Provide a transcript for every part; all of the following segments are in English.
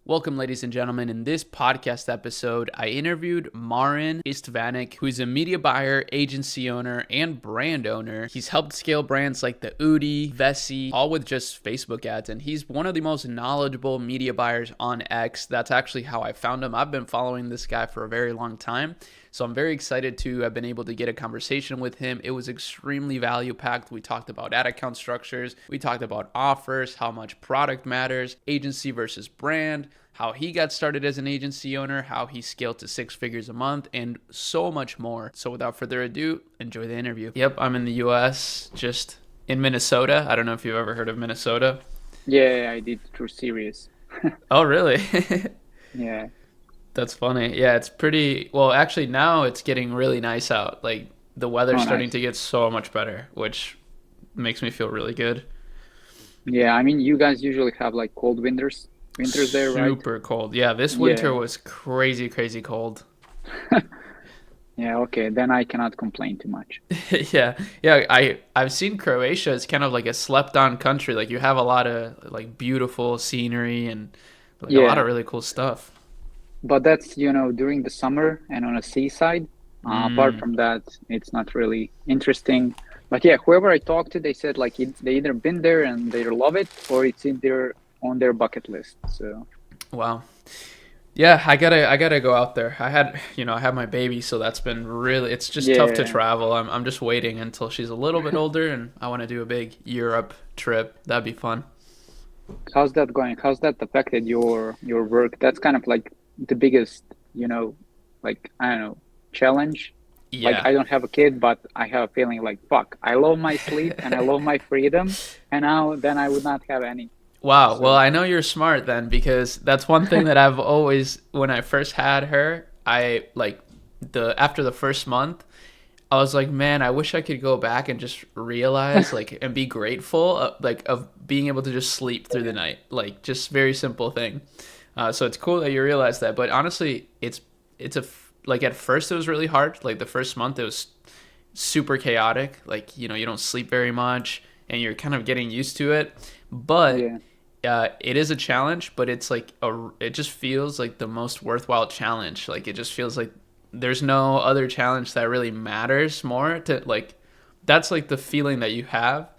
Welcome, ladies and gentlemen. In this podcast episode, I interviewed Marin Istvanic, who's a media buyer, agency owner, and brand owner. He's helped scale brands like the Udi, Vessi, all with just Facebook ads, and he's one of the most knowledgeable media buyers on X. That's actually how I found him. I've been following this guy for a very long time, so I'm very excited to have been able to get a conversation with him. It was extremely value-packed. We talked about ad account structures, we talked about offers, how much product matters, agency versus brand, how he got started as an agency owner, how he scaled to 6 figures a month, and so much more. So without further ado, enjoy the interview. Yep, I'm in the US, just in Minnesota. I don't know if you've ever heard of Minnesota. Yeah, I did through series. Oh, really? Yeah. That's funny. Yeah, it's pretty, well, actually now it's getting really nice out. Like the weather's Oh, starting nice. to get so much better, which makes me feel really good. Yeah, I mean, you guys usually have like cold winters there, right? Super cold. Yeah, this winter Yeah. was crazy, crazy cold. Yeah, okay, then I cannot complain too much. Yeah, yeah. I've seen Croatia as kind of like a slept-on country. Like you have a lot of like beautiful scenery and like a lot of Yeah, really cool stuff. but that's, during the summer and on a seaside. Apart Mm, from that, it's not really interesting. But yeah, whoever I talked to, they said like they either been there and they love it, or it's in their on their bucket list. So wow. Yeah, I gotta go out there. I had my baby, so that's been really. It's just tough to yeah, travel. I'm just waiting until she's a little bit older, and I want to do a big Europe trip. That'd be fun. how's that going? How's that affected your work? That's kind of like the biggest, like I don't know, challenge. Like Yeah. I don't have a kid, but I have a feeling like fuck, I love my sleep and I love my freedom, and now then I would not have any. Wow. Well, So I know you're smart then because that's one thing that I've always when I first had her, I like the after the first month, I was like, man, I wish I could go back and just realize like and be grateful like of being able to just sleep through the night. Like just very simple thing. So it's cool that you realize that, but honestly, like at first it was really hard. Like the first month it was super chaotic. Like, you don't sleep very much and you're kind of getting used to it. But yeah, it is a challenge, but it just feels like the most worthwhile challenge. Like it just feels like there's no other challenge that really matters more to like that's like the feeling that you have.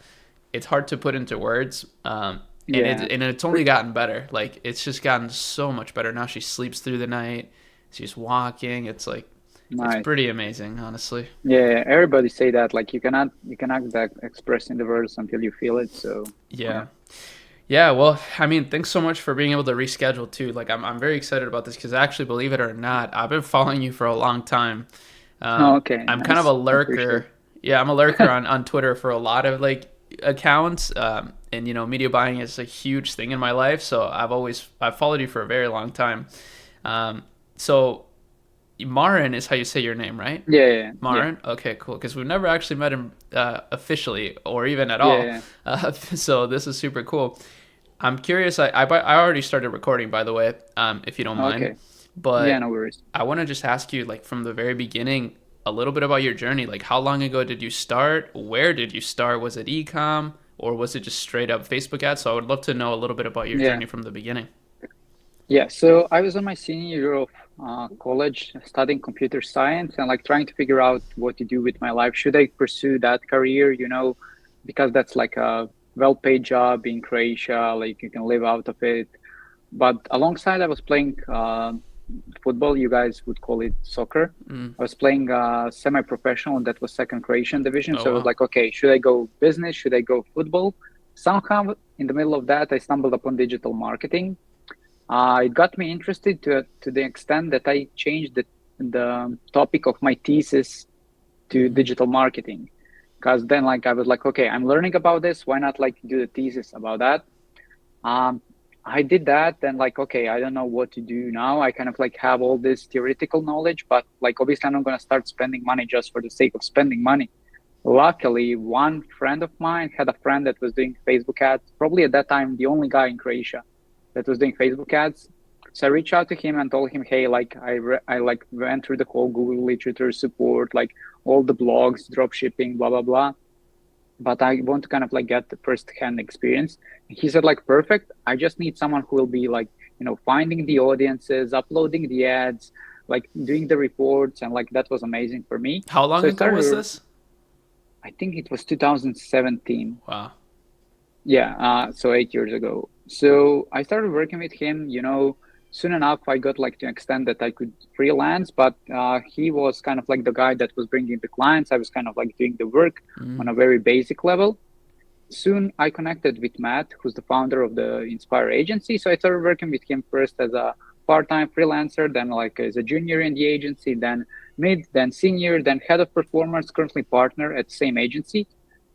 It's hard to put into words. yeah, And it's only gotten better. Like it's just gotten so much better. Now she sleeps through the night. She's walking. It's like it's nice. pretty amazing, honestly. Yeah, everybody say that like you cannot that express in the words until you feel it. So yeah. Yeah. Yeah, well, I mean, thanks so much for being able to reschedule too. Like, I'm very excited about this because actually, believe it or not, I've been following you for a long time. Oh, okay, I'm kind of a nice. I appreciate lurker. Yeah, I'm a lurker on Twitter for a lot of like accounts. And media buying is a huge thing in my life. So I've followed you for a very long time. So Marin is how you say your name, right? Yeah, yeah, yeah, Marin? Okay, cool. Because we've never actually met him officially or even at yeah, all. yeah. So this is super cool. I'm curious. I already started recording, by the way, if you don't mind. Okay. Yeah, But no worries. I want to just ask you, like, from the very beginning, a little bit about your journey. Like, how long ago did you start? Where did you start? Was it ecom or was it just straight up Facebook ads? So I would love to know a little bit about your Yeah. journey from the beginning. Yeah, so I was on my senior year of college studying computer science and like trying to figure out what to do with my life. Should I pursue that career, because that's like a well-paid job in Croatia, like you can live out of it. But alongside, I was playing football. You guys would call it soccer. Mm. I was playing semi-professional, and that was second Croatian division. Oh, So I was wow. like, okay, should I go business? Should I go football? Somehow, in the middle of that, I stumbled upon digital marketing. It got me interested to the extent that I changed the topic of my thesis to Mm. digital marketing. Because then, like, I was like, okay, I'm learning about this. Why not like do the thesis about that? Um, I did that, and like, okay, I don't know what to do now. I kind of like have all this theoretical knowledge, but like, obviously, I'm not going to start spending money just for the sake of spending money. Luckily, one friend of mine had a friend that was doing Facebook ads, probably at that time, the only guy in Croatia that was doing Facebook ads. So I reached out to him and told him, hey, like I like went through the whole Google literature support, like all the blogs, drop shipping, blah blah blah. But I want to kind of like get the first hand experience. He said like, perfect. I just need someone who will be like finding the audiences, uploading the ads, like doing the reports, and like that was amazing for me. How long So I ago was started, this? I think it was 2017. Wow. Yeah, so 8 years ago. So I started working with him, soon enough I got like to an extent that I could freelance, but he was kind of like the guy that was bringing the clients. I was kind of like doing the work on a very basic level. Soon I connected with Matt, who's the founder of the Inspire agency. So I started working with him first as a part-time freelancer, then like as a junior in the agency, then mid, then senior, then head of performance, currently partner at the same agency.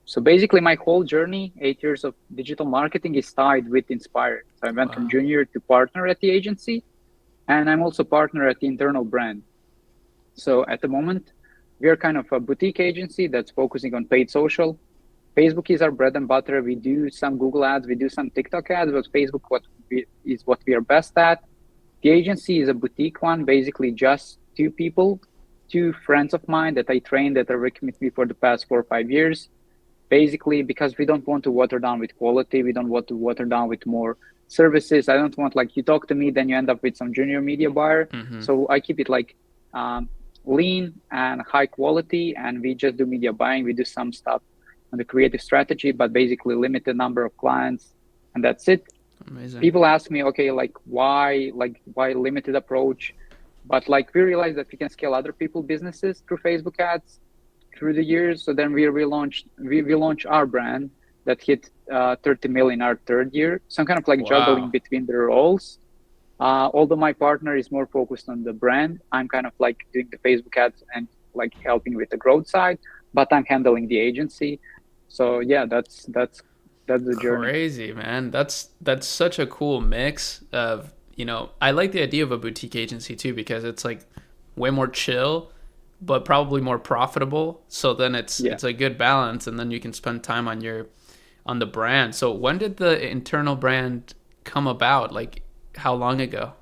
So basically my whole journey, 8 years of digital marketing, is tied with Inspire. So I went from Wow. junior to partner at the agency, and I'm also partner at the internal brand. So at the moment, we are kind of a boutique agency that's focusing on paid social. Facebook is our bread and butter. We do some Google ads, we do some TikTok ads, but Facebook is what we are best at. The agency is a boutique one, basically just two people, two friends of mine that I trained that are working with me for the past 4 or 5 years. Basically, because we don't want to water down with quality, we don't want to water down with more services. I don't want like you talk to me, then you end up with some junior media buyer. So I keep it like um, lean and high quality, and we just do media buying. We do some stuff on the creative strategy, but basically limited number of clients, and that's it. Amazing. People ask me, okay, like why limited approach? But like we realized that we can scale other people businesses through Facebook ads through the years. So then we launched our brand that hit 30 million our third year. So I'm kind of like juggling Wow. between the roles. Although my partner is more focused on the brand, I'm kind of like doing the Facebook ads and like helping with the growth side, but I'm handling the agency. So yeah, that's the journey. Crazy, man. That's such a cool mix of, I like the idea of a boutique agency too because it's like way more chill but probably more profitable. So then Yeah. it's a good balance and then you can spend time on the brand. So when did the internal brand come about? Like how long ago?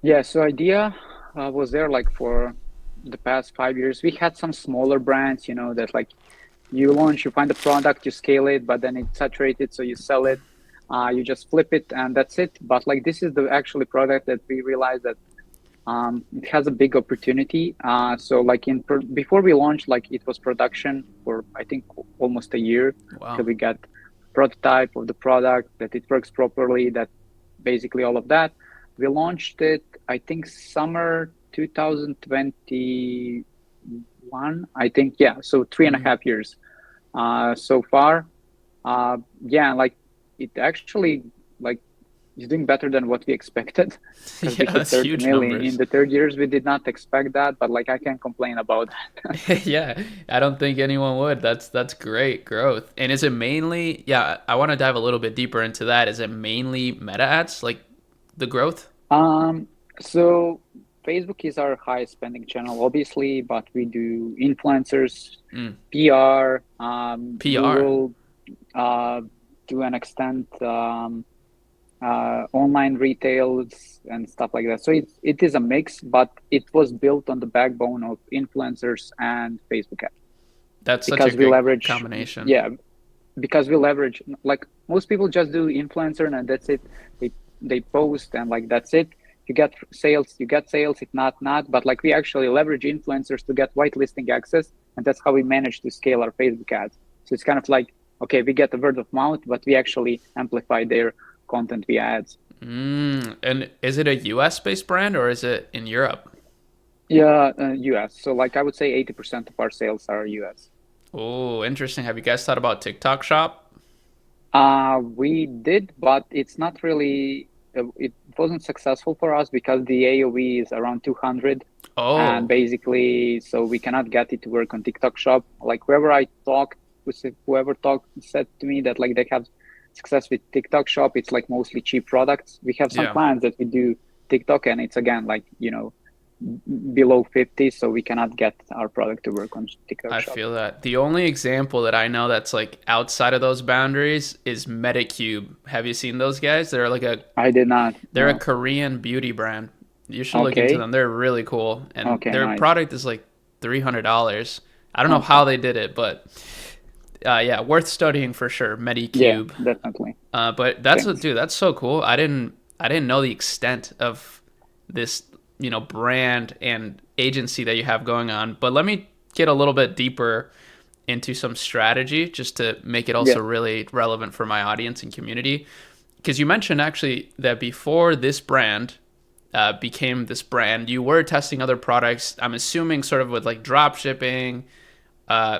Yeah, so idea was there like for the past 5 years. We had some smaller brands, that like you launch, you find the product, you scale it, but then it's saturated, so you sell it, you just flip it, and that's it. But like this is the actually product that we realized that it has a big opportunity. So like before we launched, like it was production for I think almost a year Wow. till we got prototype of the product that it works properly. That basically all of that. We launched it I think summer 2021. I think yeah. So 3.5 years so far. Yeah, like it actually like is doing better than what we expected because we Yeah, hit that's 30 huge million in numbers. the third years. We did not expect that, but like I can't complain about that. Yeah, I don't think anyone would. That's great growth. And is it mainly, yeah, I want to dive a little bit deeper into that. Is it mainly meta ads, like the growth? um, so Facebook is our highest spending channel, obviously, but we do influencers, Mm. PR, PR. Google, to an extent, online retails and stuff like that. So it is a mix, but it was built on the backbone of influencers and Facebook ads That's such a because we great leverage, combination. yeah, because we leverage like most people just do influencer and that's it. They post and like that's it. You get sales. If not, not. But like we actually leverage influencers to get whitelisting access, and that's how we manage to scale our Facebook ads. So it's kind of like okay, we get the word of mouth, but we actually amplify their content via ads. And is it a US based brand or is it in Europe? Yeah, US. So like I would say 80% of our sales are US. Oh, interesting. Have you guys thought about TikTok Shop? We did, but it's not really, it wasn't successful for us because the AOV is around 200. And Oh, basically, so we cannot get it to work on TikTok Shop. Like whoever talked said to me that like they have success with TikTok Shop. It's like mostly cheap products. We have some yeah. clients that we do TikTok, and it's again like below 50, so we cannot get our product to work on TikTok I Shop. feel that. The only example that I know that's like outside of those boundaries is Medicube. Have you seen those guys? I did not. They're a No. Korean beauty brand. You should look into Okay. them. They're really cool, and Okay. their Nice. product is like $300. I don't know Okay. how they did it, but yeah, worth studying for sure. Yeah. Medicube. Definitely. But Thanks. dude, that's so cool. I I didn't know the extent of this, brand and agency that you have going on. But let me get a little bit deeper into some strategy just to make it also Yeah. really relevant for my audience and community. Because you mentioned actually that before this brand became this brand, you were testing other products. I'm assuming sort of with like drop shipping. Uh,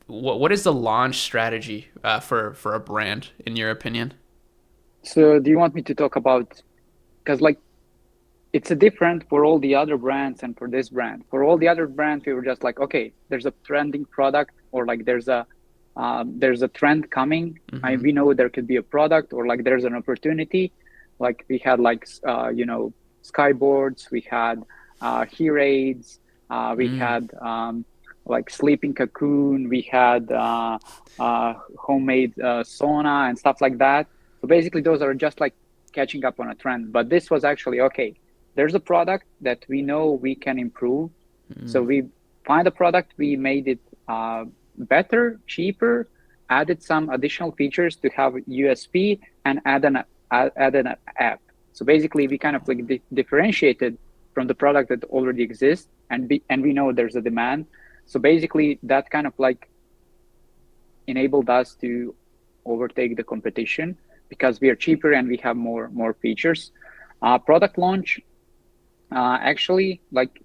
what is the launch strategy for a brand in your opinion? So do you want me to talk about, because like it's a different for all the other brands and for this brand. For all the other brands, we were just like, okay, there's a trending product, or like there's a trend coming. Mm-hmm. We know there could be a product, or like there's an opportunity. Like we had like skyboards, we had heat aids, we Mm. had like sleeping cocoon, we had homemade sauna and stuff like that. So basically, those are just like catching up on a trend. But this was actually okay. There's a product that we know we can improve. So Mm. we find a product, we made it better, cheaper, added some additional features to have USP, and added an app. So basically, we kind of like differentiated from the product that already exists, and we know there's a demand. So basically, that kind of like enabled us to overtake the competition because we are cheaper and we have more features. Product launch, actually, like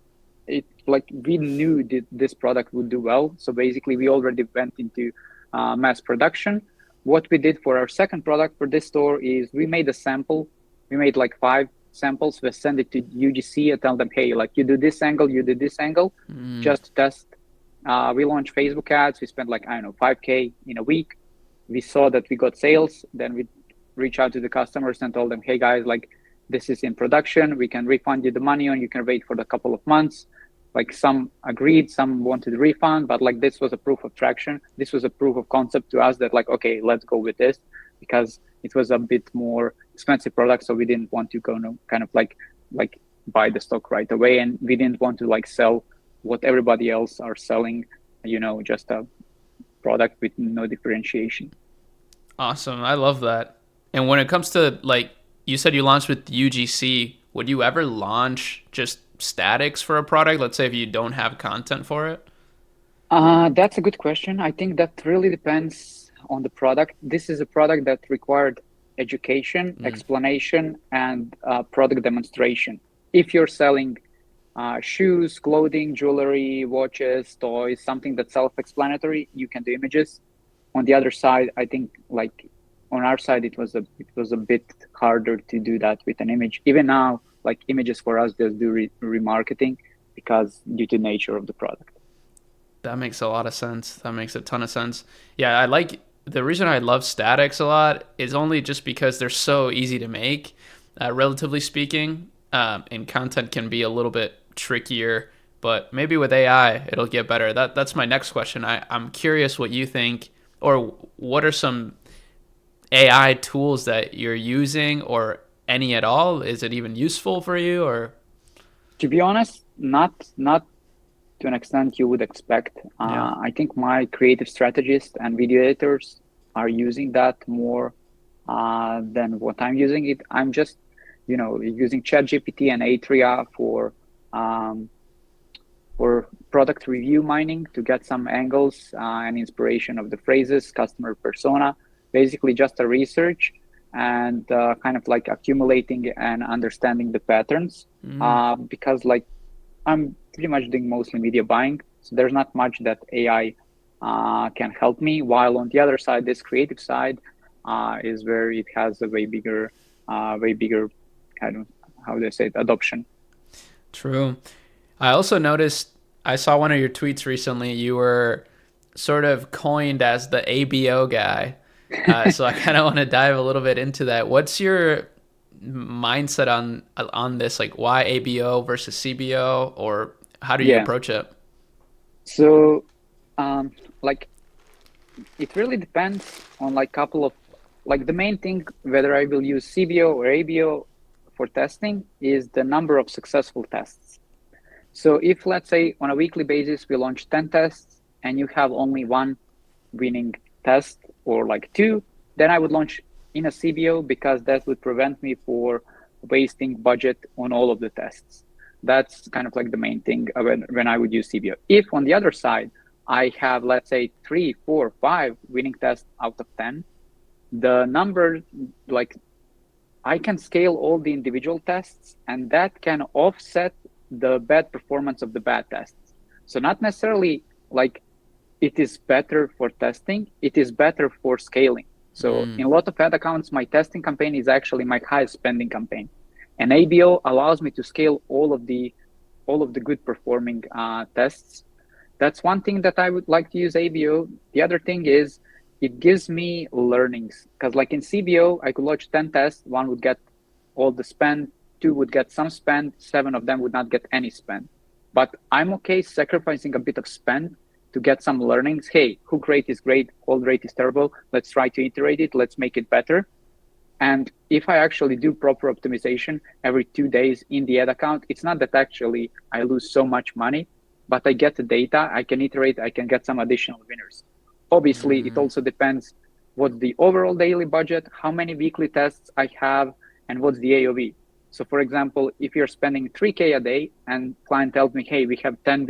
we knew that this product would do well. So basically, we already went into mass production. What we did for our second product for this store is we made a sample. We made like 5 samples. We send it to UGC and tell them, hey, like you do this angle, you do this angle, Mm. just test. We launched Facebook ads. We spent like, I don't know, 5K in a week. We saw that we got sales. Then we reach out to the customers and told them, hey guys, like this is in production. We can refund you the money, and you can wait for the couple of months. Like some agreed, some wanted a refund, but like this was a proof of traction. This was a proof of concept to us that like, okay, let's go with this, because it was a bit more expensive product. So we didn't want to go kind of like buy the stock right away. And we didn't want to like sell what everybody else are selling, just a product with no differentiation. Awesome. I love that. And when it comes to like you said you launched with UGC, would you ever launch just statics for a product? Let's say if you don't have content for it. That's a good question. I think that really depends on the product. This is a product that required education, Mm. explanation, and product demonstration. If you're selling shoes, clothing, jewelry, watches, toys, something that's self-explanatory, you can do images. On the other side, I think like on our side, it was a bit harder to do that with an image. Even now, like images for us just do remarketing because due to nature of the product. That makes a lot of sense. That makes a ton of sense. Yeah, I like the reason I love statics a lot is only just because they're so easy to make, relatively speaking, and content can be a little bit trickier. But maybe with AI, it'll get better. That's my next question. I'm curious what you think, or what are some AI tools that you're using, or any at all? Is it even useful for you, or To be honest, not to an extent you would expect. yeah? I think my creative strategists and video editors are using that more than what I'm using it. I'm just, using ChatGPT and Atria um, for product review mining to get some angles and inspiration of the phrases, customer persona, basically just a research and kind of like accumulating and understanding the patterns. Mm, Because like I'm pretty much doing mostly media buying, so there's not much that AI can help me. While on the other side, this creative side is where it has a way bigger kind of how do I say it, adoption. true. I also noticed I saw one of your tweets recently. You were sort of coined as the ABO guy. So I kind of want to dive a little bit into that. What's your mindset on this? Like, why ABO versus CBO, or how do you Yeah. approach it? So like it really depends on like couple of like the main thing whether I will use CBO or ABO for testing is the number of successful tests. So if let's say on a weekly basis we launch 10 tests and you have only one winning test or like two, then I would launch in a CBO because that would prevent me for wasting budget on all of the tests. That's kind of like the main thing when I would use CBO. If on the other side, I have, let's say, 3, 4, 5 winning tests out of 10, the number, like, I can scale all the individual tests, and that can offset the bad performance of the bad tests. So not necessarily like it is better for testing, it is better for scaling. So in a lot of ad accounts, my testing campaign is actually my highest spending campaign. And ABO allows me to scale all of the good performing tests. That's one thing that I would like to use ABO. The other thing is it gives me learnings, because like in CBO, I could launch 10 tests. One would get all the spend, 2 would get some spend, 7 of them would not get any spend. But I'm okay sacrificing a bit of spend to get some learnings. Hey, hook rate is great, hold rate is terrible. Let's try to iterate it. Let's make it better. And if I actually do proper optimization every 2 days in the ad account, it's not that actually I lose so much money, but I get the data, I can iterate, I can get some additional winners. Obviously, it also depends what's the overall daily budget, how many weekly tests I have, and what's the AOV. So for example, if you're spending 3K a day and client tells me, hey, we have 10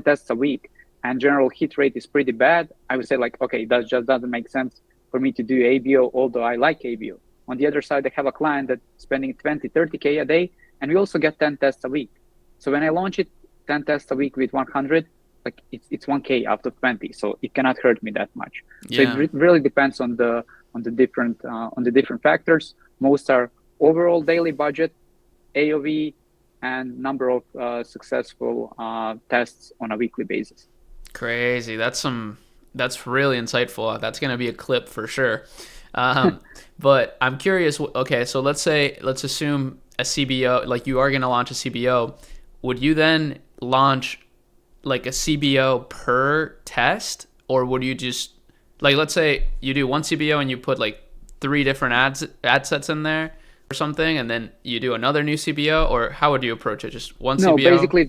tests a week, and general hit rate is pretty bad, I would say like, okay, that just doesn't make sense for me to do ABO, although I like ABO. On the other side, I have a client that's spending 20, 30K a day, and we also get 10 tests a week. So when I launch it, 10 tests a week with 100, like it's 1K out of 20, so it cannot hurt me that much. Yeah. So it really depends on the different factors. Most are overall daily budget, AOV, and number of successful tests on a weekly basis. Crazy. That's really insightful. That's going to be a clip for sure. But I'm curious. Okay, so let's assume a CBO, like you are going to launch a CBO. Would you then launch like a CBO per test, or would you just, like, let's say you do one CBO and you put like 3 different ad sets in there or something, and then you do another new CBO, or how would you approach it? Just one CBO? No, basically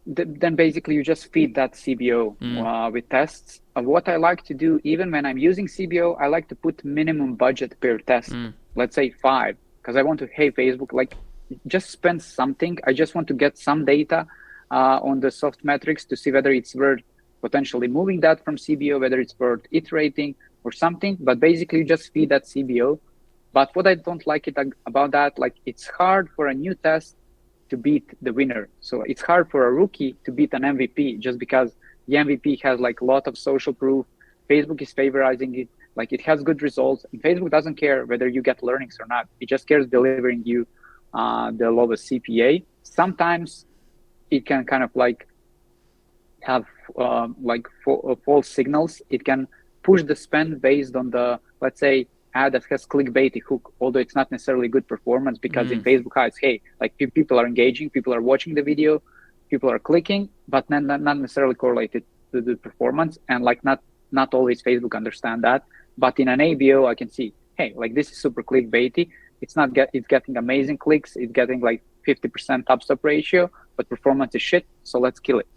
then basically you just feed that CBO with tests. What I like to do, even when I'm using CBO, I like to put minimum budget per test. Let's say 5, because I want to, hey, Facebook, like, just spend something. I just want to get some data on the soft metrics to see whether it's worth potentially moving that from CBO, whether it's worth iterating or something. But basically, you just feed that CBO. But what I don't like about that, like, it's hard for a new test to beat the winner. So it's hard for a rookie to beat an MVP, just because the MVP has like a lot of social proof. Facebook is favorizing it. Like, it has good results. And Facebook doesn't care whether you get learnings or not. It just cares delivering you the lowest CPA. Sometimes it can kind of like have false signals. It can push the spend based on the, let's say, ad that has clickbaity hook, although it's not necessarily good performance, because in Facebook ads, hey, like, people are engaging, people are watching the video, people are clicking, but not necessarily correlated to the performance. And like, not always Facebook understand that. But in an ABO, I can see, hey, like, this is super clickbaity. It's getting amazing clicks. It's getting like 50% top stop ratio, but performance is shit. So let's kill it.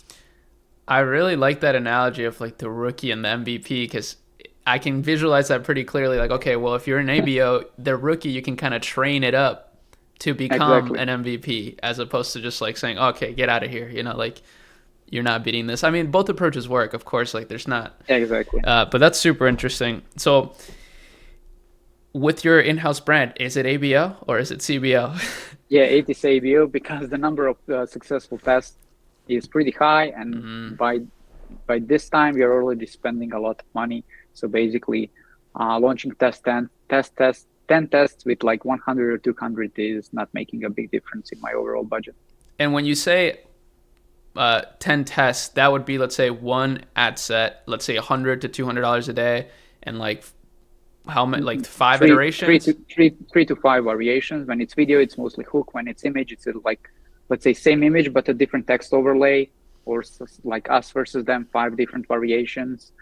I really like that analogy of like the rookie and the MVP, because I can visualize that pretty clearly. Like, okay, well, if you're an ABO, the rookie, you can kind of train it up to become an MVP, as opposed to just like saying, okay, get out of here. You know, like, you're not beating this. I mean, both approaches work, of course. Like, there's not exactly. But that's super interesting. So, with your in-house brand, is it ABO or is it CBO? Yeah, it is ABO, because the number of successful tests is pretty high, and by this time we are already spending a lot of money. So basically, launching 10 tests with like 100 or 200 is not making a big difference in my overall budget. And when you say 10 tests, that would be, let's say, one ad set, let's say $100 to $200 a day, and like how many, like 5 iterations? Three to 5 variations. When it's video, it's mostly hook. When it's image, it's like, let's say, same image but a different text overlay, or like us versus them, 5 different variations.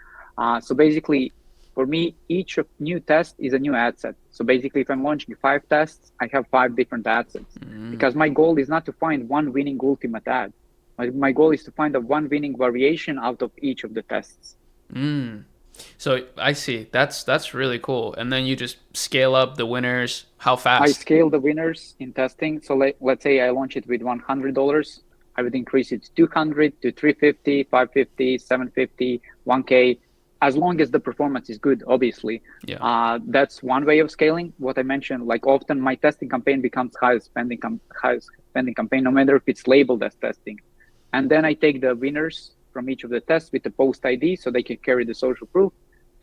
So basically, for me, each of new test is a new ad set. So basically, if I'm launching 5 tests, I have 5 different ad sets, because my goal is not to find one winning ultimate ad. My goal is to find a one winning variation out of each of the tests. So I see. That's really cool. And then you just scale up the winners. How I fast? scale the winners in testing. So let's say I launch it with $100. I would increase it to 200, to 350, 550, 750, 1K, as long as the performance is good, obviously. Yeah. That's one way of scaling. What I mentioned, like often my testing campaign becomes highest spending campaign, no matter if it's labeled as testing. And then I take the winners from each of the tests with the post ID so they can carry the social proof.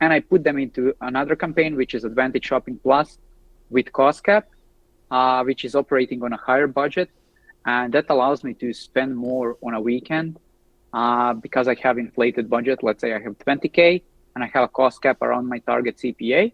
And I put them into another campaign, which is Advantage Shopping Plus with cost cap, which is operating on a higher budget. And that allows me to spend more on a weekend because I have inflated budget. Let's say I have 20K and I have a cost cap around my target CPA.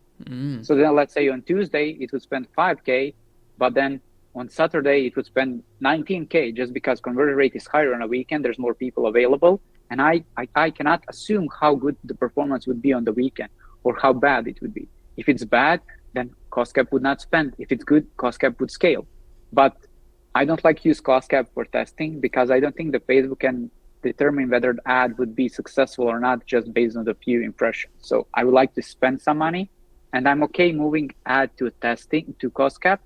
So then let's say on Tuesday, it would spend 5K, but then on Saturday, it would spend 19K just because conversion rate is higher on a weekend. There's more people available. And I cannot assume how good the performance would be on the weekend or how bad it would be. If it's bad, then cost cap would not spend. If it's good, cost cap would scale. But I don't like to use cost cap for testing because I don't think the Facebook can determine whether the ad would be successful or not just based on the few impressions. So I would like to spend some money, and I'm okay moving ad to testing to cost cap,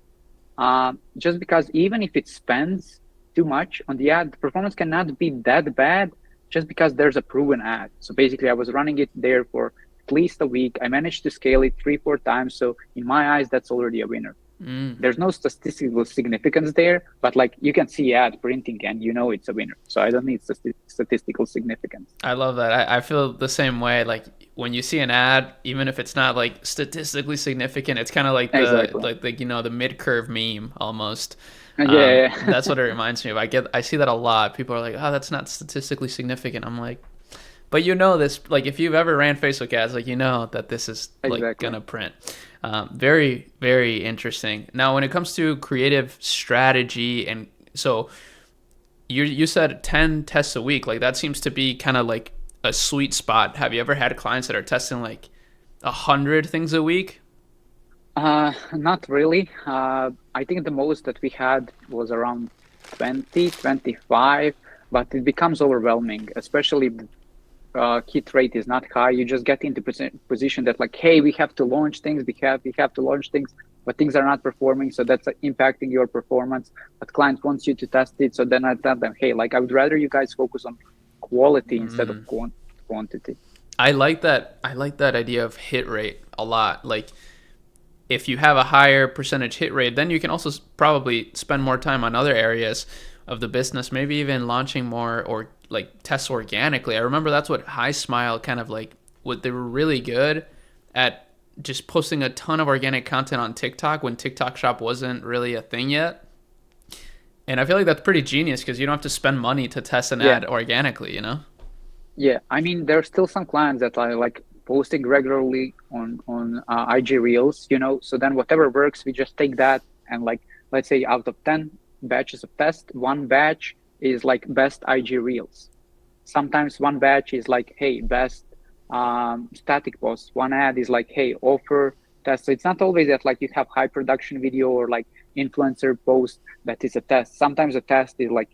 just because even if it spends too much on the ad, the performance cannot be that bad just because there's a proven ad. So basically, I was running it there for at least a week. I managed to scale it 3-4 times. So in my eyes, that's already a winner. There's no statistical significance there, but like you can see ad printing and you know it's a winner. So I don't need statistical significance. I love that. I feel the same way. Like when you see an ad, even if it's not like statistically significant, it's kind of like Exactly. the the mid-curve meme almost. Yeah. That's what it reminds me of. I see that a lot. People are like, "Oh, that's not statistically significant." I'm like, but you know this. Like if you've ever ran Facebook ads, like you know that this is like Exactly. gonna print. Very, very interesting. Now, when it comes to creative strategy, and so you said 10 tests a week, like that seems to be kind of like a sweet spot. Have you ever had clients that are testing like 100 things a week? Not really. I think the most that we had was around 20, 25, but it becomes overwhelming, especially hit rate is not high. You just get into position that like, hey, we have to launch things, we have to launch things, but things are not performing, so that's impacting your performance. But client wants you to test it, so then I tell them, hey, like I would rather you guys focus on quality instead of quantity. I like that. I like that idea of hit rate a lot. Like if you have a higher percentage hit rate, then you can also probably spend more time on other areas of the business, maybe even launching more or like tests organically. I remember that's what High Smile kind of like, what they were really good at, just posting a ton of organic content on TikTok when TikTok Shop wasn't really a thing yet. And I feel like that's pretty genius because you don't have to spend money to test an Yeah, ad organically, you know? yeah. I mean, there are still some clients that are like posting regularly on IG Reels, So then whatever works, we just take that and like let's say out of 10 batches of test, one batch is like best IG Reels. Sometimes one batch is like, hey, best static posts. One ad is like, hey, offer test. So it's not always that like you have high production video or like influencer post that is a test. Sometimes a test is like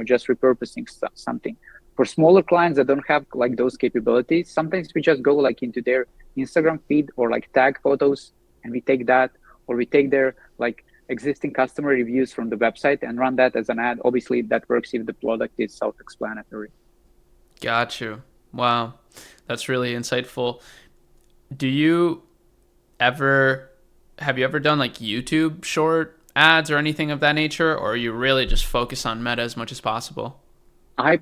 just repurposing something. For smaller clients that don't have like those capabilities, sometimes we just go like into their Instagram feed or like tag photos and we take that, or we take their like existing customer reviews from the website and run that as an ad. Obviously that works if the product is self-explanatory. Got you. Wow. That's really insightful. Do you ever have you ever done like YouTube short ads or anything of that nature, or are you really just focus on Meta as much as possible? I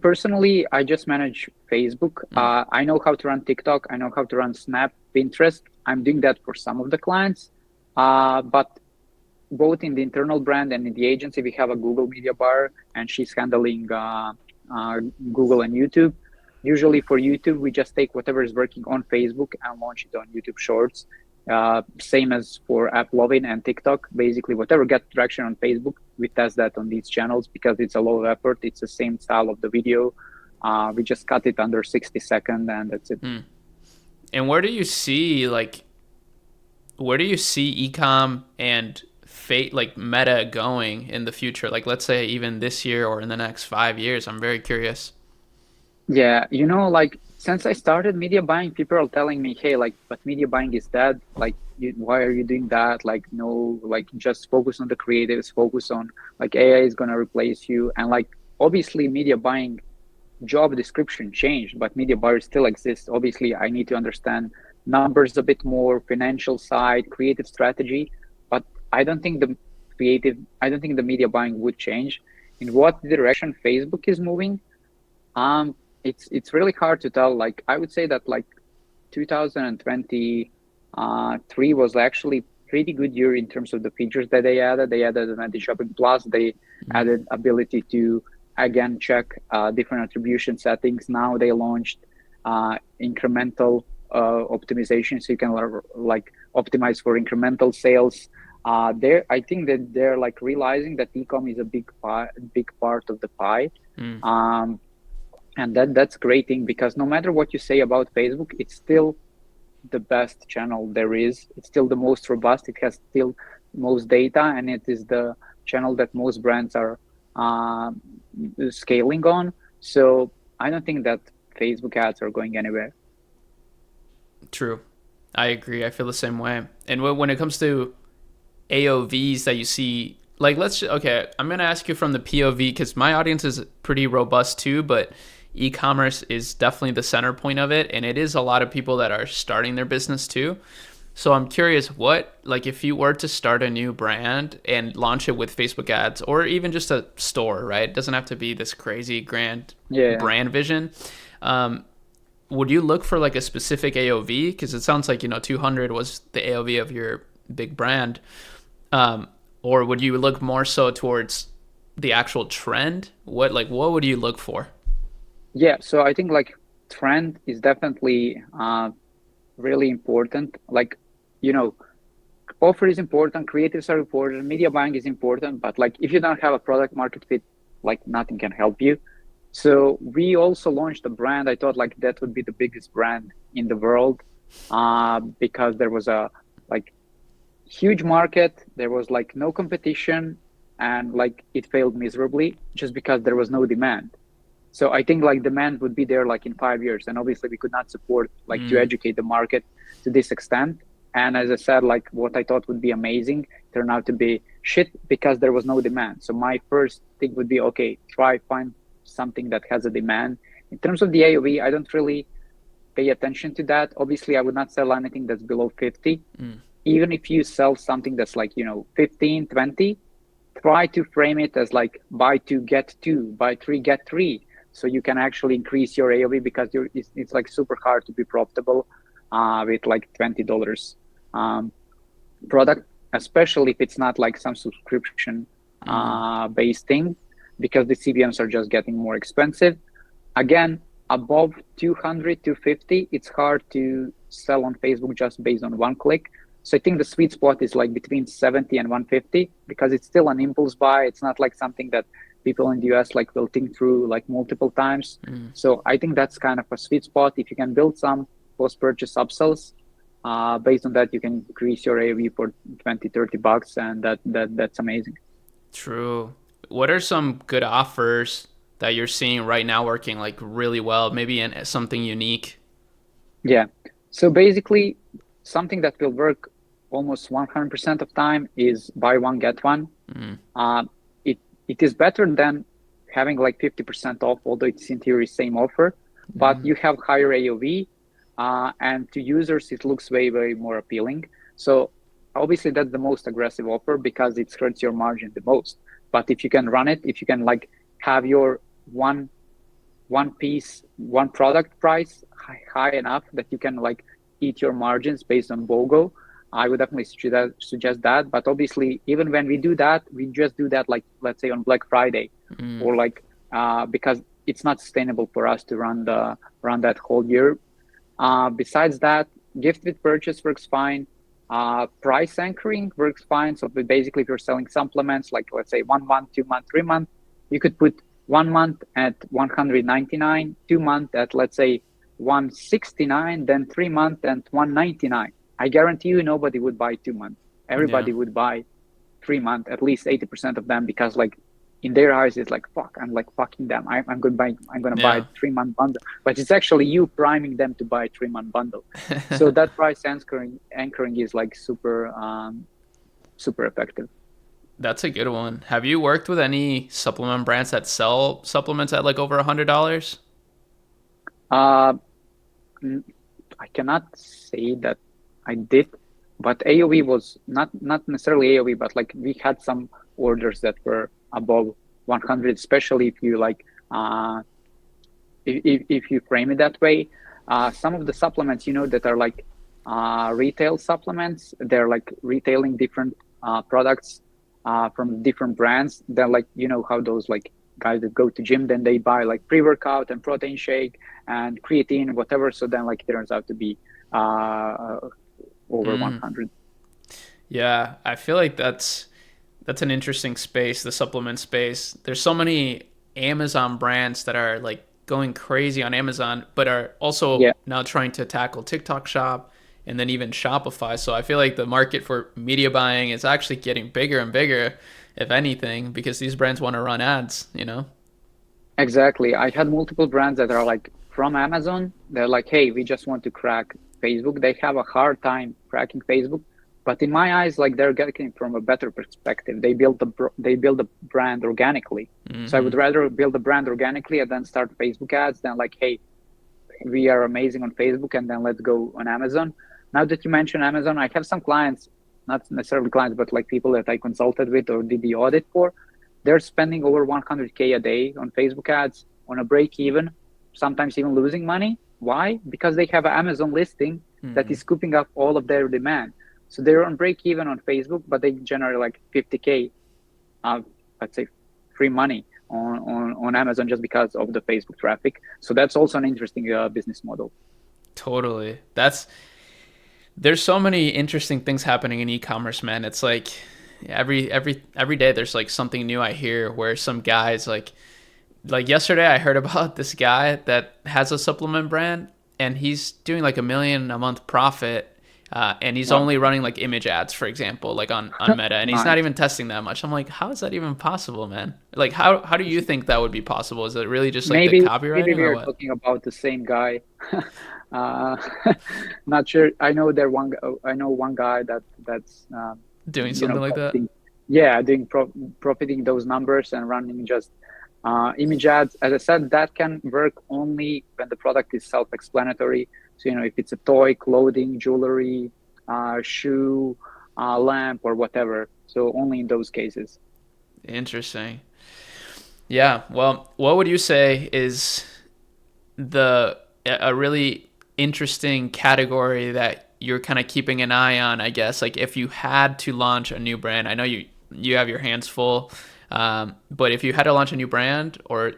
just manage Facebook. I know how to run TikTok. I know how to run Snap, Pinterest. I'm doing that for some of the clients. But both in the internal brand and in the agency, we have a Google media buyer, and she's handling Google and YouTube. Usually for YouTube, we just take whatever is working on Facebook and launch it on YouTube Shorts. Same as for AppLovin and TikTok. Basically, whatever gets traction on Facebook, we test that on these channels because it's a low effort. It's the same style of the video. We just cut it under 60 seconds and that's it. And where do you see ecom and fate like Meta going in the future? Like let's say even this year or in the next 5 years. I'm very curious. Yeah, like Since I started media buying, people are telling me, hey, like, but media buying is dead. Like, why are you doing that? Like, no, like, just focus on the creatives, focus on, like, AI is going to replace you. And, like, obviously, media buying job description changed, but media buyers still exist. Obviously, I need to understand numbers a bit more, financial side, creative strategy. But I don't think I don't think the media buying would change. In what direction Facebook is moving, it's really hard to tell. Like I would say that like 2023 was actually pretty good year in terms of the features that they added. They added an anti-shopping plus. They added ability to again check different attribution settings. Now they launched incremental optimization, so you can like optimize for incremental sales. I think that they're like realizing that e-com is a big part of the pie. And that's a great thing, because no matter what you say about Facebook, it's still the best channel there is. It's still the most robust. It has still most data, and it is the channel that most brands are scaling on. So I don't think that Facebook ads are going anywhere. True. I agree. I feel the same way. And when it comes to AOVs that you see, like I'm going to ask you from the POV, because my audience is pretty robust too, but e-commerce is definitely the center point of it, and it is a lot of people that are starting their business too. So I'm curious, if you were to start a new brand and launch it with Facebook ads, or even just a store, right? It doesn't have to be this crazy grand brand vision. Would you look for like a specific AOV? Because it sounds like 200 was the AOV of your big brand. Or would you look more so towards the actual trend? What would you look for? Yeah, so I think like trend is definitely really important. Like, offer is important, creatives are important, media buying is important, but like if you don't have a product market fit, like nothing can help you. So we also launched a brand. I thought like that would be the biggest brand in the world, because there was a like huge market, there was like no competition, and like it failed miserably just because there was no demand. So I think like demand would be there like in 5 years, and obviously we could not support like to educate the market to this extent. And as I said, like what I thought would be amazing turned out to be shit because there was no demand. So my first thing would be, okay, try find something that has a demand. In terms of the AOV, I don't really pay attention to that. Obviously, I would not sell anything that's below 50. Even if you sell something that's like 15, 20, try to frame it as like buy two get two, buy three get three, so you can actually increase your AOV, because it's like super hard to be profitable with like $20 product, especially if it's not like some subscription based thing, because the CBMs are just getting more expensive. Again, above 200 to 50, it's hard to sell on Facebook just based on one click. So I think the sweet spot is like between 70 and 150, because it's still an impulse buy. It's not like something that people in the US like will think through like multiple times. So I think that's kind of a sweet spot. If you can build some post-purchase upsells, based on that, you can increase your AOV for 20, $30, and that's amazing. True. What are some good offers that you're seeing right now working like really well, maybe in something unique? Yeah. So basically, something that will work almost 100% of time is buy one, get one. It is better than having like 50% off, although it's in theory same offer, but you have higher AOV, and to users, it looks way, way more appealing. So obviously that's the most aggressive offer because it hurts your margin the most. But if you can run it, if you can like have your one piece, one product price high enough that you can like eat your margins based on BOGO, I would definitely suggest that. But obviously, even when we do that, we just do that like, let's say on Black Friday, or like because it's not sustainable for us to run that whole year. Besides that, gift with purchase works fine. Price anchoring works fine. So basically, if you're selling supplements, like let's say 1 month, 2 month, 3 month, you could put 1 month at $199, 2 month at let's say $169, then 3 month at $199. I guarantee you nobody would buy 2 months. Everybody would buy 3 month, at least 80% of them, because like in their eyes it's like, fuck, I'm like fucking them. I'm gonna buy a Yeah. 3-month bundle, but it's actually you priming them to buy a 3-month bundle. So that price anchoring is like super effective. That's a good one. Have you worked with any supplement brands that sell supplements at like over $100? Uh, I cannot say that I did, but AOV was not necessarily AOV, but like we had some orders that were above 100, especially if you like if you frame it that way. Some of the supplements, that are like retail supplements, they're like retailing different products from different brands. They're like, how those like guys that go to gym, then they buy like pre-workout and protein shake and creatine, whatever. So then like it turns out to be uh, over Mm. 100. Yeah, I feel like that's an interesting space, the supplement space. There's so many Amazon brands that are like going crazy on Amazon, but are also Yeah, now trying to tackle TikTok Shop and then even Shopify. So I feel like the market for media buying is actually getting bigger and bigger, if anything, because these brands want to run ads. exactly. I had multiple brands that are like from Amazon. They're like, hey, we just want to crack Facebook. They have a hard time cracking Facebook, but in my eyes, like they're getting from a better perspective. They build a brand organically. So I would Hmm. rather build a brand organically and then start Facebook ads than like, hey, we are amazing on Facebook and then let's go on Amazon. Now that you mention Amazon, I have some clients, not necessarily clients, but like people that I consulted with or did the audit for. They're spending over 100K a day on Facebook ads on a break even, sometimes even losing money. Why? Because they have an Amazon listing that is Hmm. scooping up all of their demand. So they're on break even on Facebook, but they generate like 50K, uh, let's say, free money on Amazon just because of the Facebook traffic. So that's also an interesting business model. Totally. There's so many interesting things happening in e-commerce, man. It's like every day there's like something new I hear where some guys like yesterday I heard about this guy that has a supplement brand and he's doing like 1 million a month profit. And he's Wow, only running like image ads, for example, like on Meta, and he's not nice. even testing that much. I'm like, how is that even possible, man? Like, how do you think that would be possible? Is it really just like the Maybe copywriting we or are what? talking about the same guy. uh, Not sure. I know there one. I know one guy that's Doing something like that? profiting. Yeah, doing profiting those numbers and running just image ads. As I said, that can work only when the product is self-explanatory. So if it's a toy, clothing, jewelry, shoe, lamp, or whatever. So only in those cases. Interesting. Yeah. Well, what would you say is the a really interesting category that you're kind of keeping an eye on, I guess? Like if you had to launch a new brand, I know you have your hands full, but if you had to launch a new brand or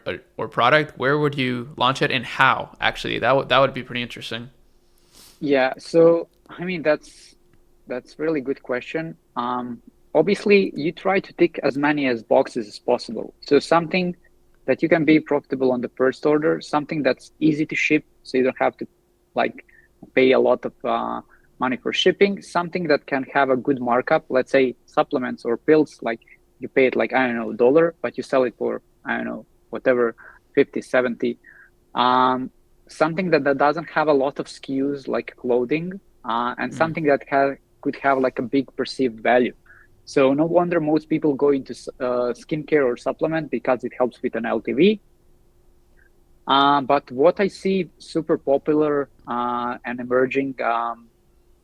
product, where would you launch it and how? Actually, that would be pretty interesting. Yeah, so I mean that's really good question. Obviously, you try to tick as many as boxes as possible. So something that you can be profitable on the first order, something that's easy to ship, so you don't have to like pay a lot of money for shipping, something that can have a good markup. Let's say supplements or pills, like you pay it like I don't know dollar, but you sell it for I don't know whatever 50, 70. um, Something that doesn't have a lot of SKUs like clothing, and Mm. something that could have like a big perceived value. So no wonder most people go into skincare or supplement because it helps with an LTV. But what I see super popular and emerging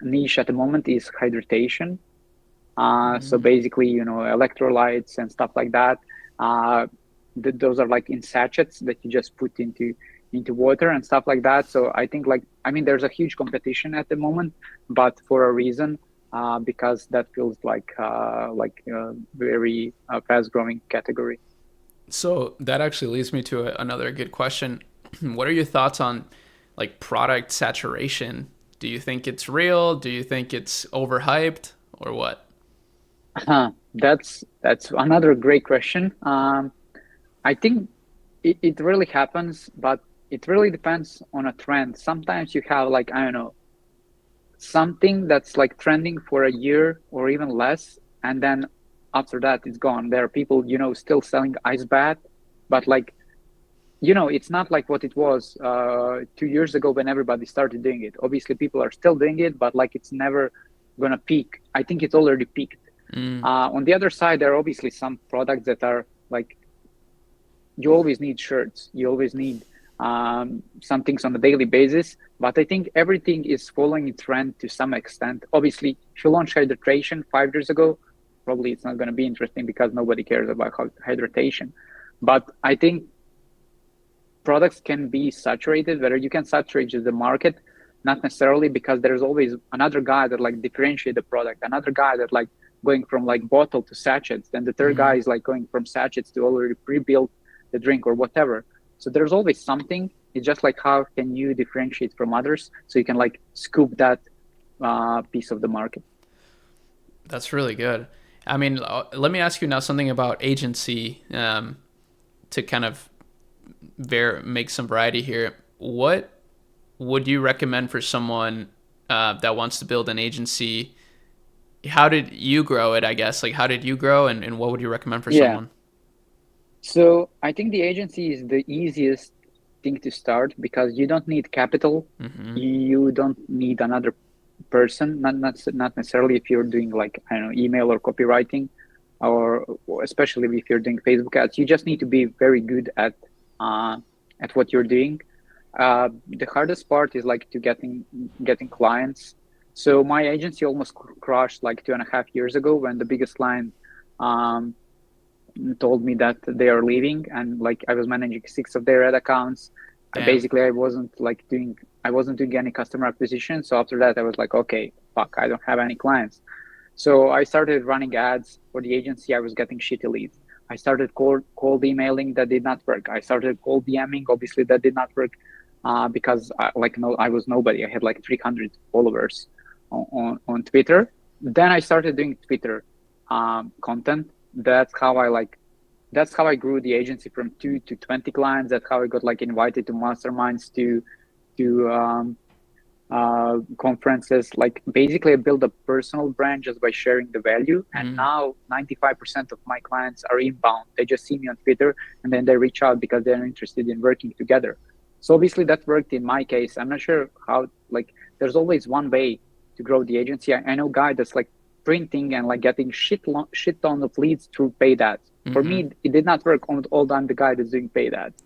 niche at the moment is hydration. So Mm. basically, electrolytes and stuff like that. Uh, those are like in sachets that you just put into water and stuff like that. So I think like I mean, there's a huge competition at the moment, but for a reason, because that feels like a very fast growing category. So that actually leads me to another good question. What are your thoughts on like product saturation? Do you think it's real? Do you think it's overhyped or what? That's another great question. I think it really happens, but it really depends on a trend. Sometimes you have like I don't know something that's like trending for a year or even less, and then after that it's gone. There are people, still selling ice bath, but like, it's not like what it was 2 years ago when everybody started doing it. Obviously, people are still doing it, but like it's never gonna peak. I think it's already peaked. On the other side, there are obviously some products that are like, you always need shirts, you always need some things on a daily basis. But I think everything is following a trend to some extent. Obviously, if you launch hydration 5 years ago, probably it's not going to be interesting because nobody cares about hydration. But I think products can be saturated, whether you can saturate the market, not necessarily, because there's always another guy that like differentiate the product, another guy that like going from like bottle to sachets, then the third guy is like going from sachets to already pre-built the drink or whatever. So there's always something. It's just like, how can you differentiate from others so you can like scoop that piece of the market? That's really good. I mean, let me ask you now something about agency, to kind of make some variety here. What would you recommend for someone that wants to build an agency? How did you grow it, I guess? Like, how did you grow, and what would you recommend for someone? So I think the agency is the easiest thing to start because you don't need capital. You don't need another person, not necessarily if you're doing like, I don't know, email or copywriting, or especially if you're doing Facebook ads. You just need to be very good at what you're doing. The hardest part is like to getting clients. So my agency almost crashed like 2.5 years ago when the biggest client told me that they are leaving, and like I was managing 6 of their ad accounts. Basically, I wasn't doing any customer acquisition. So after that, I was like, okay, fuck, I don't have any clients. So I started running ads for the agency. I was getting shitty leads. I started cold emailing. That did not work. I started cold DMing. Obviously, that did not work because I was nobody. I had like 300 followers on Twitter. Then I started doing Twitter content. That's how I grew the agency from 2 to 20 clients. That's how I got like invited to masterminds, to conferences. Like basically I built a personal brand just by sharing the value. And now 95% of my clients are inbound. They just see me on Twitter and then they reach out because they're interested in working together. So obviously that worked in my case. I'm not sure how, like, there's always one way to grow the agency. I know a guy that's like printing and like getting shit ton of leads through paid ads. For me, it did not work. All I'm the guy that's doing paid ads.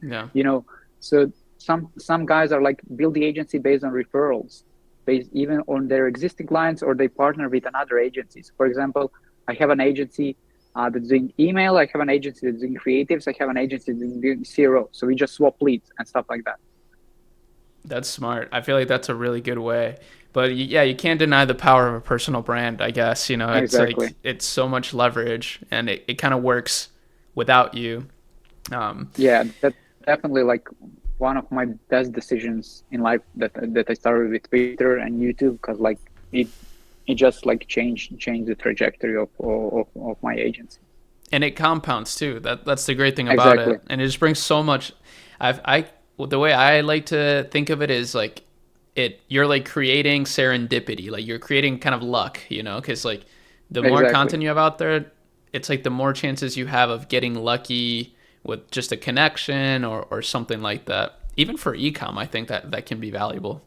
So some guys are like build the agency based on referrals, based even on their existing clients, or they partner with another agencies. For example, I have an agency that's doing email. I have an agency that's doing creatives. I have an agency that's doing CRO. So we just swap leads and stuff like that. That's smart. I feel like that's a really good way. But yeah, you can't deny the power of a personal brand, I guess. It's exactly. like it's so much leverage, and it kind of works without you. Yeah, that's definitely like one of my best decisions in life, that I started with Twitter and YouTube, because like it just like changed the trajectory of my agency. And it compounds too. That's the great thing about Exactly. it. And it just brings so much. The way I like to think of it is like you're like creating serendipity. Like you're creating kind of luck, because like the more content you have out there, it's like the more chances you have of getting lucky with just a connection or something like that. Even for e-com, I think that can be valuable.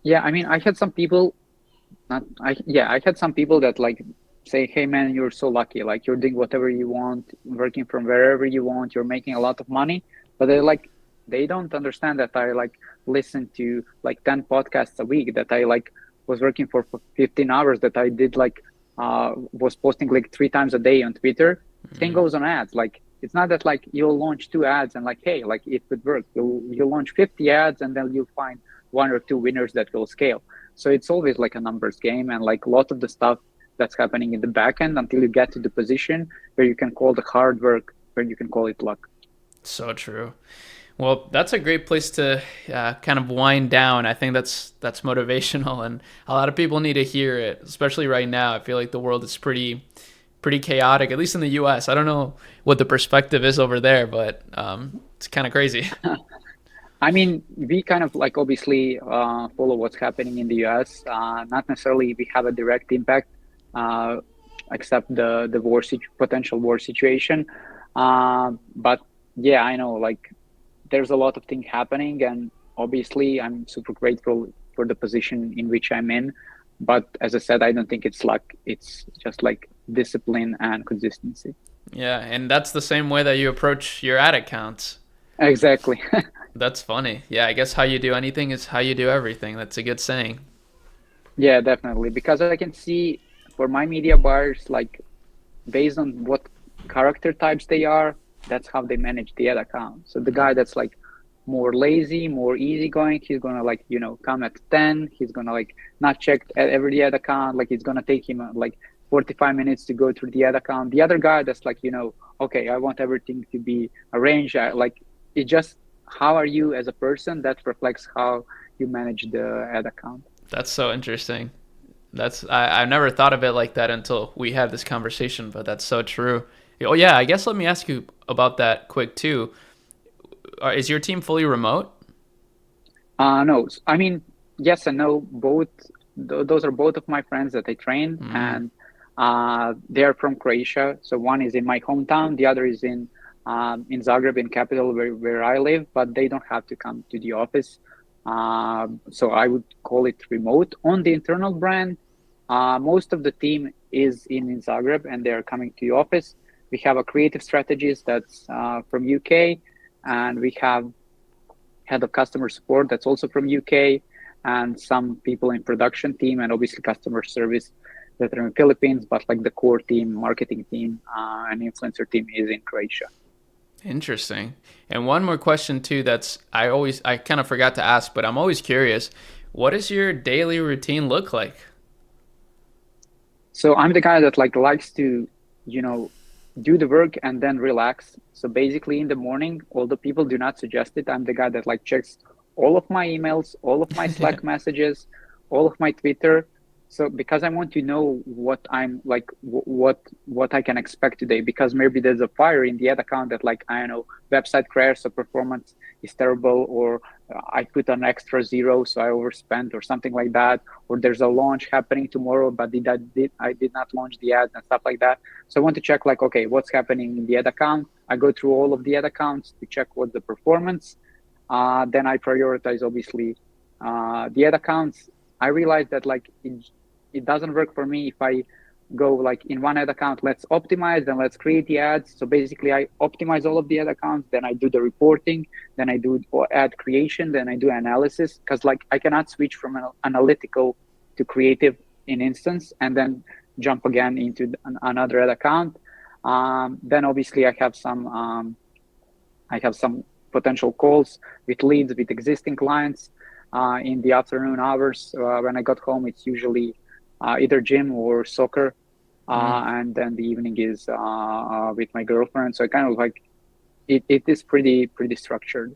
Yeah, I mean, I had some people that like say, hey man, you're so lucky, like you're doing whatever you want, working from wherever you want, you're making a lot of money. But they don't understand that I like listen to like 10 podcasts a week, that I like was working for 15 hours, that I did like was posting like 3 times a day on Twitter. Same goes on ads. Like it's not that like you'll launch 2 ads and like, hey, like it could work. You'll launch 50 ads and then you'll find 1 or 2 winners that will scale. So it's always like a numbers game, and like a lot of the stuff that's happening in the back end until you get to the position where you can call the hard work, where you can call it luck. So true. Well, that's a great place to kind of wind down. I think that's motivational, and a lot of people need to hear it, especially right now. I feel like the world is pretty chaotic, at least in the U.S. I don't know what the perspective is over there, but it's kind of crazy. I mean, we kind of like obviously follow what's happening in the US. Not necessarily we have a direct impact accept the potential war situation. But yeah, I know like there's a lot of things happening, and obviously I'm super grateful for the position in which I'm in. But as I said, I don't think it's luck. It's just like discipline and consistency. Yeah, and that's the same way that you approach your ad accounts. Exactly. That's funny. Yeah, I guess how you do anything is how you do everything. That's a good saying. Yeah, definitely. Because I can see for my media buyers, like based on what character types they are, that's how they manage the ad account. So the guy that's like more lazy, more easygoing, he's gonna like, come at 10. He's gonna like not check every ad account. Like it's gonna take him like 45 minutes to go through the ad account. The other guy that's like, okay, I want everything to be arranged. Like it just, how are you as a person? That reflects how you manage the ad account. That's so interesting. I've never thought of it like that until we had this conversation, but that's so true. Oh yeah, I guess let me ask you about that quick too. Is your team fully remote? No, I mean, yes and no. Both those are both of my friends that I train, Mm, and they are from Croatia. So one is in my hometown, the other is in Zagreb, in capital where I live. But they don't have to come to the office. So I would call it remote. On the internal brand, most of the team is in Zagreb, and they are coming to the office. We have a creative strategist that's from UK, and we have head of customer support that's also from UK, and some people in production team, and obviously customer service that are in Philippines. But like the core team, marketing team, and influencer team is in Croatia. interesting. And one more question too. I kind of forgot to ask, but I'm always curious. What does your daily routine look like? So I'm the guy that like likes to, you know, do the work and then relax. So basically in the morning, although people do not suggest it, I'm the guy that like checks all of my emails, all of my Slack messages, all of my Twitter. So because I want to know what I'm like, what I can expect today, because maybe there's a fire in the ad account that like, I don't know, website crashed, so performance is terrible, or I put an extra zero, so I overspent or something like that, or there's a launch happening tomorrow, but I did not launch the ad and stuff like that. So I want to check like, okay, what's happening in the ad account? I go through all of the ad accounts to check what the performance. Then I prioritize obviously the ad accounts. I realized that like it doesn't work for me if I go like in one ad account, let's optimize, then let's create the ads. So basically I optimize all of the ad accounts, then I do the reporting, then I do ad creation, then I do analysis, because like I cannot switch from an analytical to creative in instance and then jump again into another ad account. Then obviously I have some potential calls with leads with existing clients in the afternoon hours. When I got home, it's usually either gym or soccer, Mm. and then the evening is with my girlfriend. So I kind of like it is pretty structured.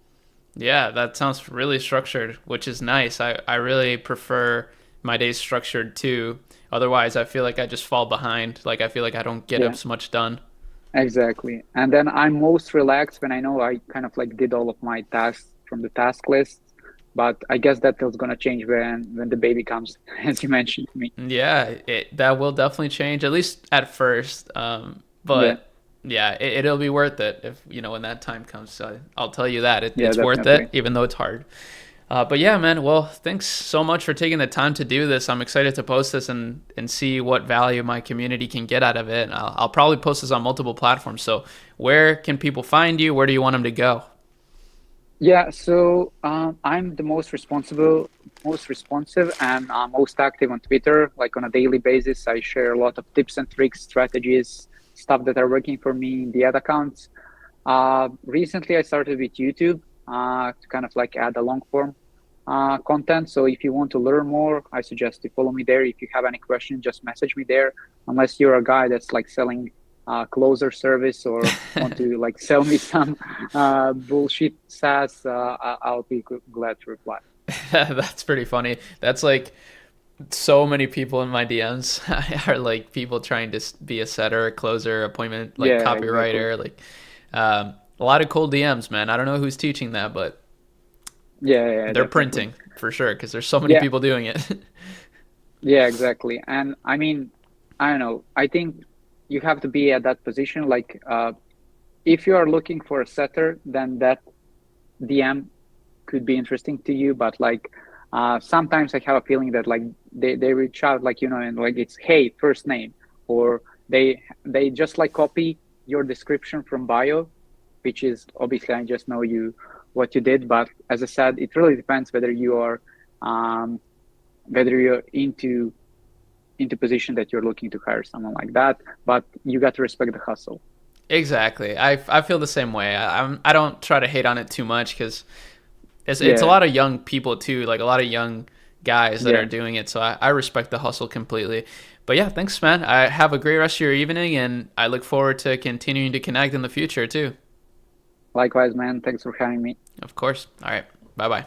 Yeah, that sounds really structured, which is nice. I really prefer my days structured too. Otherwise, I feel like I just fall behind. Like, I feel like I don't get Yeah, as much done. exactly. And then I'm most relaxed when I know I kind of like did all of my tasks from the task list. But I guess that is gonna change when the baby comes, as you mentioned to me. Yeah, that will definitely change, at least at first. Yeah, But yeah, it'll be worth it if, when that time comes. So I'll tell you that yeah, it's worth it, definitely. even though it's hard. But yeah, man, well, thanks so much for taking the time to do this. I'm excited to post this and see what value my community can get out of it. I'll probably post this on multiple platforms. So where can people find you? Where do you want them to go? Yeah, so I'm the most responsive, and most active on Twitter. Like on a daily basis, I share a lot of tips and tricks, strategies, stuff that are working for me in the ad accounts. Recently, I started with YouTube to kind of like add a long form content. So if you want to learn more, I suggest to follow me there. If you have any questions, just message me there. Unless you're a guy that's like selling closer service or want to like sell me some bullshit SaaS, I'll be glad to reply. That's pretty funny. That's like so many people in my DMs are like people trying to be a setter, closer, appointment, like Yeah, exactly. copywriter, like a lot of cold DMs, man. I don't know who's teaching that, but Yeah, yeah, they're definitely. printing for sure because there's so many Yeah, people doing it. yeah, exactly. And I mean, I don't know. I think you have to be at that position. Like, if you are looking for a setter, then that DM could be interesting to you. But like, sometimes I have a feeling that like they reach out like, and like it's, hey, first name, or they just like copy your description from bio, which is obviously I just know you what you did. But as I said, it really depends whether you are whether you're into position that you're looking to hire someone like that. But you got to respect the hustle. Exactly. I feel the same way. I don't try to hate on it too much because it's a Yeah, lot of young people too, like a lot of young guys that are yeah. doing it. So I respect the hustle completely. But yeah, thanks, man. I have a great rest of your evening, and I look forward to continuing to connect in the future too. Likewise, man. Thanks for having me. Of course. All right. Bye bye.